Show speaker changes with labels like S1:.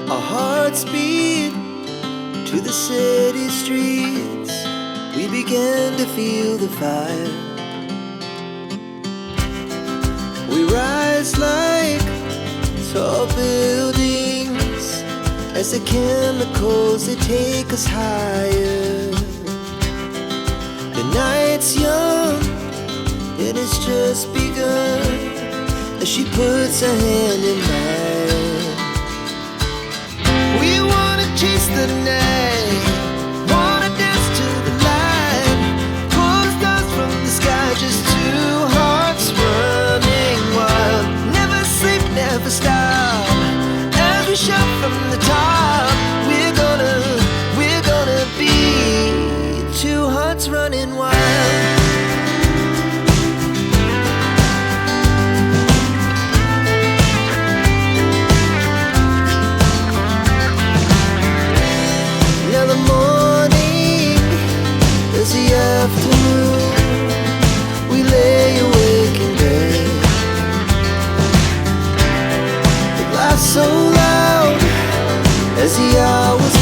S1: Our hearts beat to the city streets. We began to feel the fire. We rise like tall buildings as the chemicals, they take us higher. The night's young and it's just begun as she puts her hand in mine. We wanna chase the night, wanna dance to the light, pull stars from the sky, just two hearts running wild. Never sleep, never stop, as we shout from the top. We're gonna be two hearts running wild. Now the morning is the afternoon. We lay awake in bed. The laughs so loud as the hours